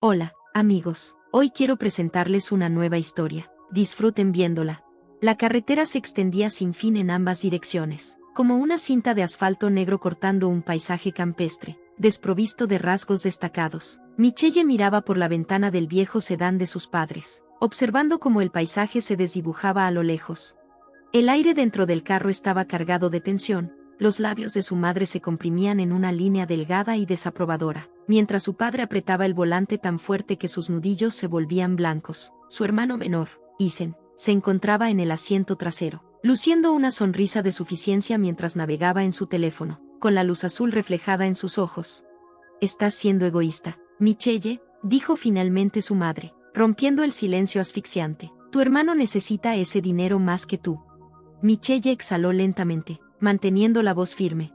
Hola, amigos. Hoy quiero presentarles una nueva historia. Disfruten viéndola. La carretera se extendía sin fin en ambas direcciones, como una cinta de asfalto negro cortando un paisaje campestre, desprovisto de rasgos destacados. Michelle miraba por la ventana del viejo sedán de sus padres, observando cómo el paisaje se desdibujaba a lo lejos. El aire dentro del carro estaba cargado de tensión. Los labios de su madre se comprimían en una línea delgada y desaprobadora, mientras su padre apretaba el volante tan fuerte que sus nudillos se volvían blancos. Su hermano menor, Ethan, se encontraba en el asiento trasero, luciendo una sonrisa de suficiencia mientras navegaba en su teléfono, con la luz azul reflejada en sus ojos. «Estás siendo egoísta, Michelle», dijo finalmente su madre, rompiendo el silencio asfixiante. «Tu hermano necesita ese dinero más que tú». Michelle exhaló lentamente, manteniendo la voz firme.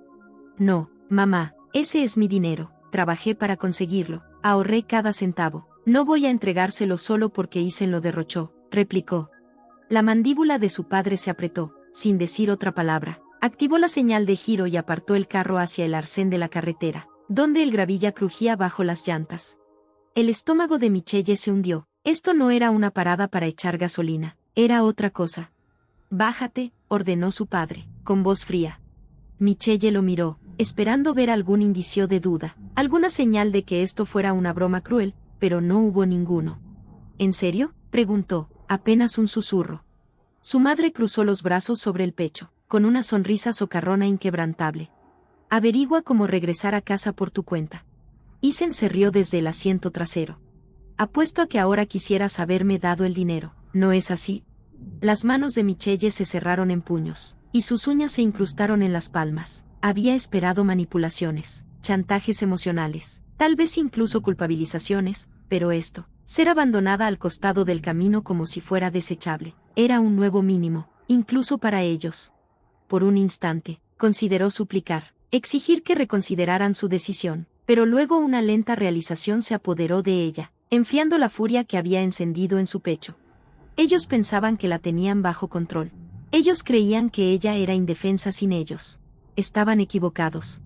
«No, mamá, ese es mi dinero, trabajé para conseguirlo, ahorré cada centavo, no voy a entregárselo solo porque Ethan lo derrochó», replicó. La mandíbula de su padre se apretó, sin decir otra palabra. Activó la señal de giro y apartó el carro hacia el arcén de la carretera, donde el gravilla crujía bajo las llantas. El estómago de Michelle se hundió. Esto no era una parada para echar gasolina, era otra cosa. «Bájate», ordenó su padre, con voz fría. Michelle lo miró, esperando ver algún indicio de duda, alguna señal de que esto fuera una broma cruel, pero no hubo ninguno. «¿En serio?», preguntó, apenas un susurro. Su madre cruzó los brazos sobre el pecho, con una sonrisa socarrona inquebrantable. «Averigua cómo regresar a casa por tu cuenta». Ethan se rió desde el asiento trasero. «Apuesto a que ahora quisieras haberme dado el dinero, ¿no es así?». Las manos de Michelle se cerraron en puños, y sus uñas se incrustaron en las palmas. Había esperado manipulaciones, chantajes emocionales, tal vez incluso culpabilizaciones, pero esto, ser abandonada al costado del camino como si fuera desechable, era un nuevo mínimo, incluso para ellos. Por un instante, consideró suplicar, exigir que reconsideraran su decisión, pero luego una lenta realización se apoderó de ella, enfriando la furia que había encendido en su pecho. Ellos pensaban que la tenían bajo control. Ellos creían que ella era indefensa sin ellos. Estaban equivocados.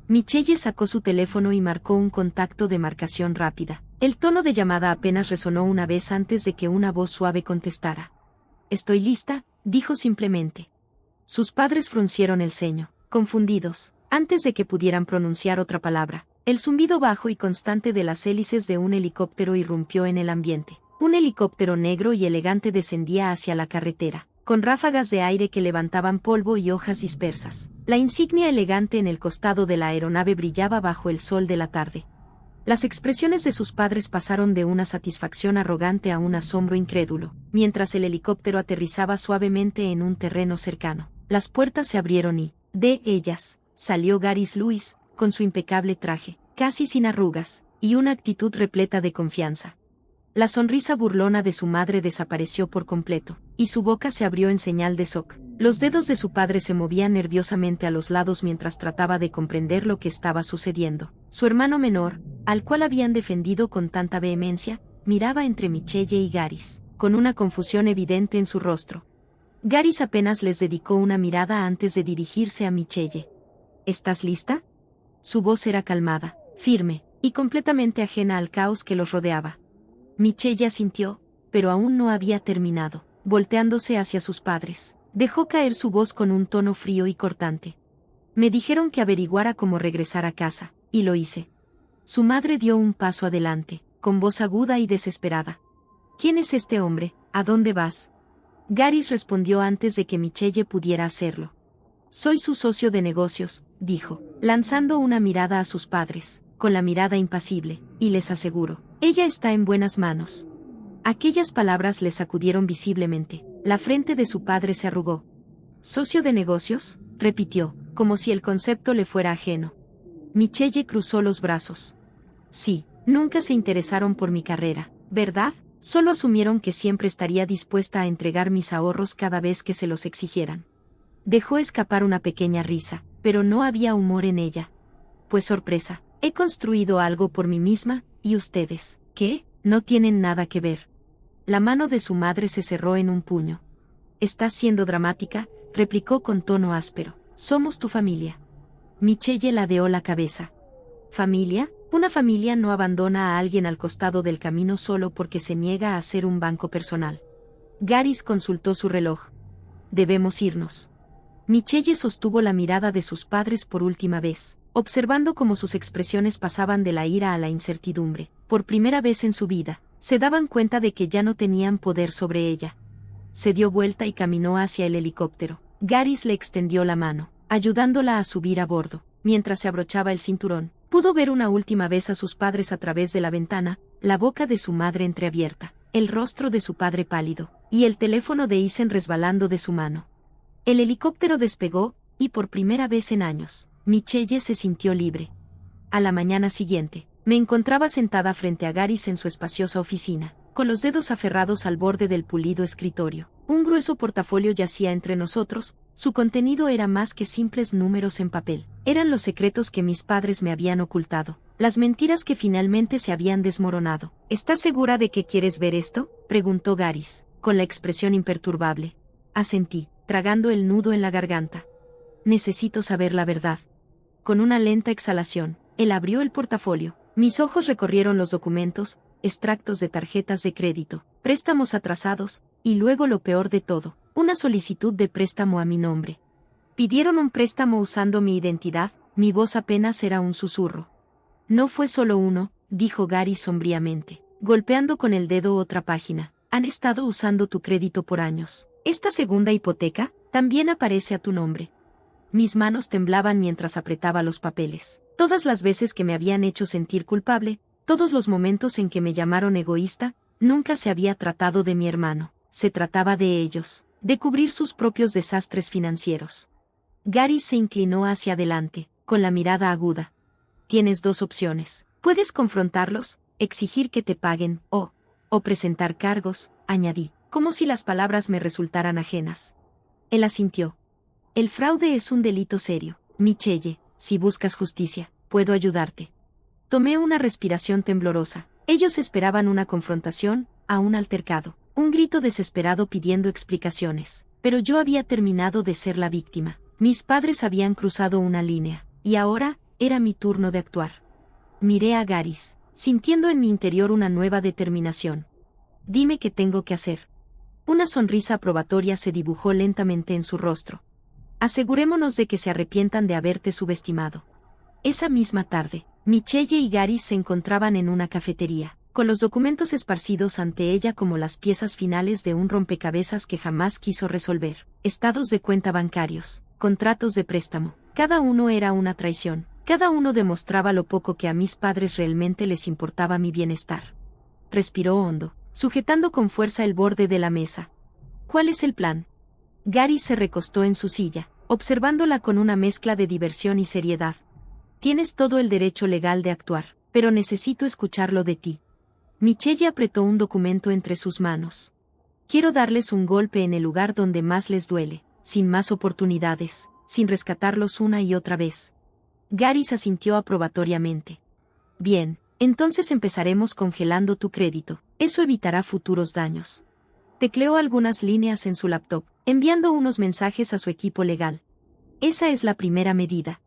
Michelle sacó su teléfono y marcó un contacto de marcación rápida. El tono de llamada apenas resonó una vez antes de que una voz suave contestara. «Estoy lista», dijo simplemente. Sus padres fruncieron el ceño, confundidos, antes de que pudieran pronunciar otra palabra. El zumbido bajo y constante de las hélices de un helicóptero irrumpió en el ambiente. Un helicóptero negro y elegante descendía hacia la carretera, con ráfagas de aire que levantaban polvo y hojas dispersas. La insignia elegante en el costado de la aeronave brillaba bajo el sol de la tarde. Las expresiones de sus padres pasaron de una satisfacción arrogante a un asombro incrédulo, mientras el helicóptero aterrizaba suavemente en un terreno cercano. Las puertas se abrieron y, de ellas, salió Gary Lewis, con su impecable traje, casi sin arrugas, y una actitud repleta de confianza. La sonrisa burlona de su madre desapareció por completo, y su boca se abrió en señal de shock. Los dedos de su padre se movían nerviosamente a los lados mientras trataba de comprender lo que estaba sucediendo. Su hermano menor, al cual habían defendido con tanta vehemencia, miraba entre Michelle y Garis, con una confusión evidente en su rostro. Garis apenas les dedicó una mirada antes de dirigirse a Michelle. «¿Estás lista?». Su voz era calmada, firme, y completamente ajena al caos que los rodeaba. Michelle asintió, pero aún no había terminado. Volteándose hacia sus padres, dejó caer su voz con un tono frío y cortante. «Me dijeron que averiguara cómo regresar a casa, y lo hice». Su madre dio un paso adelante, con voz aguda y desesperada. «¿Quién es este hombre? ¿A dónde vas?». Garis respondió antes de que Michelle pudiera hacerlo. «Soy su socio de negocios», dijo, lanzando una mirada a sus padres, con la mirada impasible, «y les aseguro, ella está en buenas manos». Aquellas palabras le sacudieron visiblemente. La frente de su padre se arrugó. «¿Socio de negocios?», repitió, como si el concepto le fuera ajeno. Michelle cruzó los brazos. «Sí, nunca se interesaron por mi carrera, ¿verdad? Solo asumieron que siempre estaría dispuesta a entregar mis ahorros cada vez que se los exigieran». Dejó escapar una pequeña risa, pero no había humor en ella. «Pues sorpresa, he construido algo por mí misma, ¿y ustedes, qué? No tienen nada que ver». La mano de su madre se cerró en un puño. «Estás siendo dramática», replicó con tono áspero. «Somos tu familia». Michelle ladeó la cabeza. «¿Familia?». Una familia no abandona a alguien al costado del camino solo porque se niega a hacer un banco personal. Garys consultó su reloj. Debemos irnos. Michelle sostuvo la mirada de sus padres por última vez, observando cómo sus expresiones pasaban de la ira a la incertidumbre. Por primera vez en su vida, se daban cuenta de que ya no tenían poder sobre ella. Se dio vuelta y caminó hacia el helicóptero. Garys le extendió la mano, ayudándola a subir a bordo. Mientras se abrochaba el cinturón, pudo ver una última vez a sus padres a través de la ventana, la boca de su madre entreabierta, el rostro de su padre pálido, y el teléfono de Isen resbalando de su mano. El helicóptero despegó, y por primera vez en años, Michelle se sintió libre. A la mañana siguiente, me encontraba sentada frente a Garys en su espaciosa oficina, con los dedos aferrados al borde del pulido escritorio. Un grueso portafolio yacía entre nosotros, su contenido era más que simples números en papel. Eran los secretos que mis padres me habían ocultado, las mentiras que finalmente se habían desmoronado. ¿Estás segura de que quieres ver esto?, preguntó Garys, con la expresión imperturbable. Asentí, tragando el nudo en la garganta. Necesito saber la verdad. Con una lenta exhalación, él abrió el portafolio. Mis ojos recorrieron los documentos, extractos de tarjetas de crédito, préstamos atrasados, y luego lo peor de todo, una solicitud de préstamo a mi nombre. Pidieron un préstamo usando mi identidad, mi voz apenas era un susurro. No fue solo uno, dijo Garys sombríamente, golpeando con el dedo otra página. Han estado usando tu crédito por años. Esta segunda hipoteca también aparece a tu nombre. Mis manos temblaban mientras apretaba los papeles. Todas las veces que me habían hecho sentir culpable, todos los momentos en que me llamaron egoísta, nunca se había tratado de mi hermano. Se trataba de ellos, de cubrir sus propios desastres financieros. Garys se inclinó hacia adelante, con la mirada aguda. Tienes dos opciones. Puedes confrontarlos, exigir que te paguen, o presentar cargos, añadí, como si las palabras me resultaran ajenas. Él asintió. El fraude es un delito serio, Michelle. Si buscas justicia, puedo ayudarte. Tomé una respiración temblorosa. Ellos esperaban una confrontación, a un altercado, un grito desesperado pidiendo explicaciones. Pero yo había terminado de ser la víctima. Mis padres habían cruzado una línea, y ahora, era mi turno de actuar. Miré a Garys, sintiendo en mi interior una nueva determinación. Dime qué tengo que hacer. Una sonrisa aprobatoria se dibujó lentamente en su rostro. Asegurémonos de que se arrepientan de haberte subestimado. Esa misma tarde, Michelle y Garys se encontraban en una cafetería, con los documentos esparcidos ante ella como las piezas finales de un rompecabezas que jamás quiso resolver. Estados de cuenta bancarios, contratos de préstamo. Cada uno era una traición. Cada uno demostraba lo poco que a mis padres realmente les importaba mi bienestar. Respiró hondo, sujetando con fuerza el borde de la mesa. ¿Cuál es el plan? Garys se recostó en su silla, observándola con una mezcla de diversión y seriedad. Tienes todo el derecho legal de actuar, pero necesito escucharlo de ti. Michelle apretó un documento entre sus manos. Quiero darles un golpe en el lugar donde más les duele, sin más oportunidades, sin rescatarlos una y otra vez. Garys asintió aprobatoriamente. Bien, entonces empezaremos congelando tu crédito. Eso evitará futuros daños. Tecleó algunas líneas en su laptop, enviando unos mensajes a su equipo legal. Esa es la primera medida.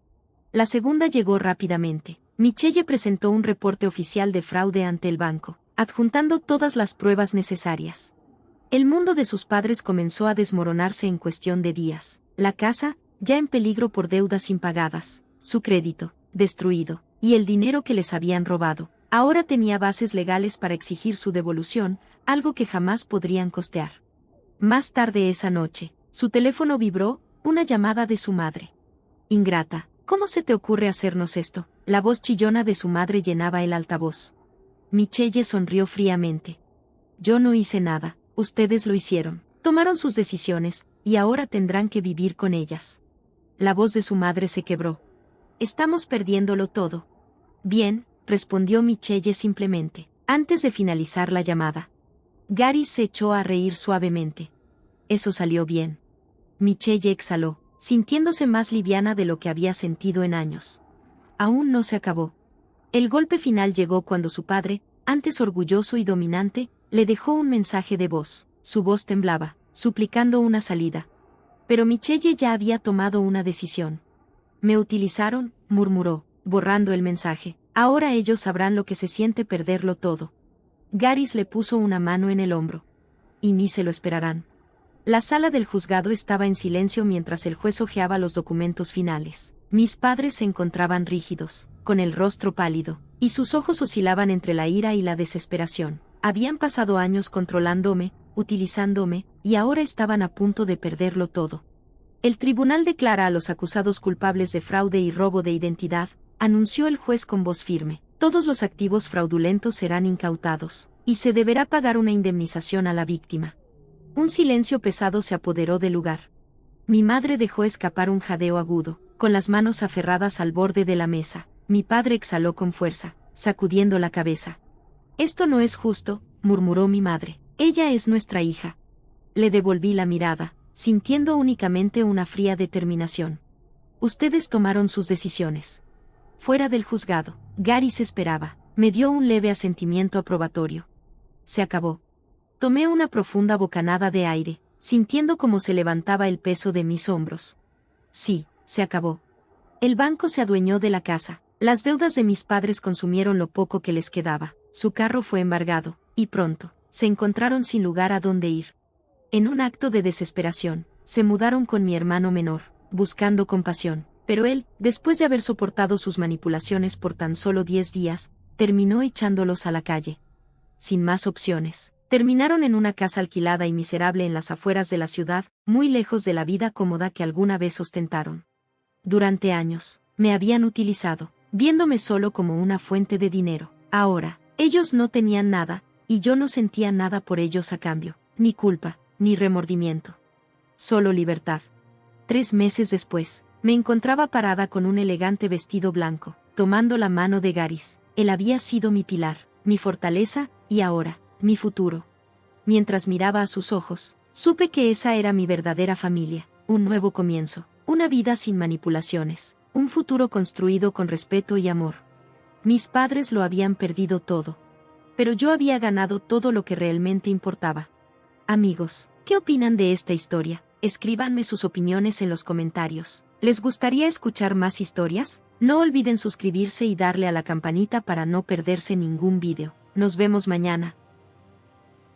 La segunda llegó rápidamente. Michelle presentó un reporte oficial de fraude ante el banco, adjuntando todas las pruebas necesarias. El mundo de sus padres comenzó a desmoronarse en cuestión de días. La casa, ya en peligro por deudas impagadas, su crédito, destruido, y el dinero que les habían robado. Ahora tenía bases legales para exigir su devolución, algo que jamás podrían costear. Más tarde esa noche, su teléfono vibró, una llamada de su madre. Ingrata, ¿cómo se te ocurre hacernos esto? La voz chillona de su madre llenaba el altavoz. Michelle sonrió fríamente. Yo no hice nada, ustedes lo hicieron. Tomaron sus decisiones, y ahora tendrán que vivir con ellas. La voz de su madre se quebró. Estamos perdiéndolo todo. Bien, respondió Michelle simplemente, antes de finalizar la llamada. Garys se echó a reír suavemente. Eso salió bien. Michelle exhaló, sintiéndose más liviana de lo que había sentido en años. Aún no se acabó. El golpe final llegó cuando su padre, antes orgulloso y dominante, le dejó un mensaje de voz. Su voz temblaba, suplicando una salida. Pero Michelle ya había tomado una decisión. Me utilizaron, murmuró, borrando el mensaje. Ahora ellos sabrán lo que se siente perderlo todo. Garys le puso una mano en el hombro. Y ni se lo esperarán. La sala del juzgado estaba en silencio mientras el juez hojeaba los documentos finales. Mis padres se encontraban rígidos, con el rostro pálido, y sus ojos oscilaban entre la ira y la desesperación. Habían pasado años controlándome, utilizándome, y ahora estaban a punto de perderlo todo. El tribunal declara a los acusados culpables de fraude y robo de identidad, anunció el juez con voz firme. Todos los activos fraudulentos serán incautados, y se deberá pagar una indemnización a la víctima. Un silencio pesado se apoderó del lugar. Mi madre dejó escapar un jadeo agudo, con las manos aferradas al borde de la mesa. Mi padre exhaló con fuerza, sacudiendo la cabeza. «Esto no es justo», murmuró mi madre. «Ella es nuestra hija». Le devolví la mirada, sintiendo únicamente una fría determinación. Ustedes tomaron sus decisiones. Fuera del juzgado, Garys esperaba. Me dio un leve asentimiento aprobatorio. Se acabó. Tomé una profunda bocanada de aire, sintiendo cómo se levantaba el peso de mis hombros. Sí, se acabó. El banco se adueñó de la casa. Las deudas de mis padres consumieron lo poco que les quedaba. Su carro fue embargado, y pronto, se encontraron sin lugar a dónde ir. En un acto de desesperación, se mudaron con mi hermano menor, buscando compasión. Pero él, después de haber soportado sus manipulaciones por tan solo 10 días, terminó echándolos a la calle. Sin más opciones, terminaron en una casa alquilada y miserable en las afueras de la ciudad, muy lejos de la vida cómoda que alguna vez ostentaron. Durante años, me habían utilizado, viéndome solo como una fuente de dinero. Ahora, ellos no tenían nada, y yo no sentía nada por ellos a cambio, ni culpa, ni remordimiento. Solo libertad. 3 meses después, me encontraba parada con un elegante vestido blanco, tomando la mano de Garys. Él había sido mi pilar, mi fortaleza, y ahora, mi futuro. Mientras miraba a sus ojos, supe que esa era mi verdadera familia, un nuevo comienzo, una vida sin manipulaciones, un futuro construido con respeto y amor. Mis padres lo habían perdido todo. Pero yo había ganado todo lo que realmente importaba. Amigos, ¿qué opinan de esta historia? Escríbanme sus opiniones en los comentarios. ¿Les gustaría escuchar más historias? No olviden suscribirse y darle a la campanita para no perderse ningún video. Nos vemos mañana.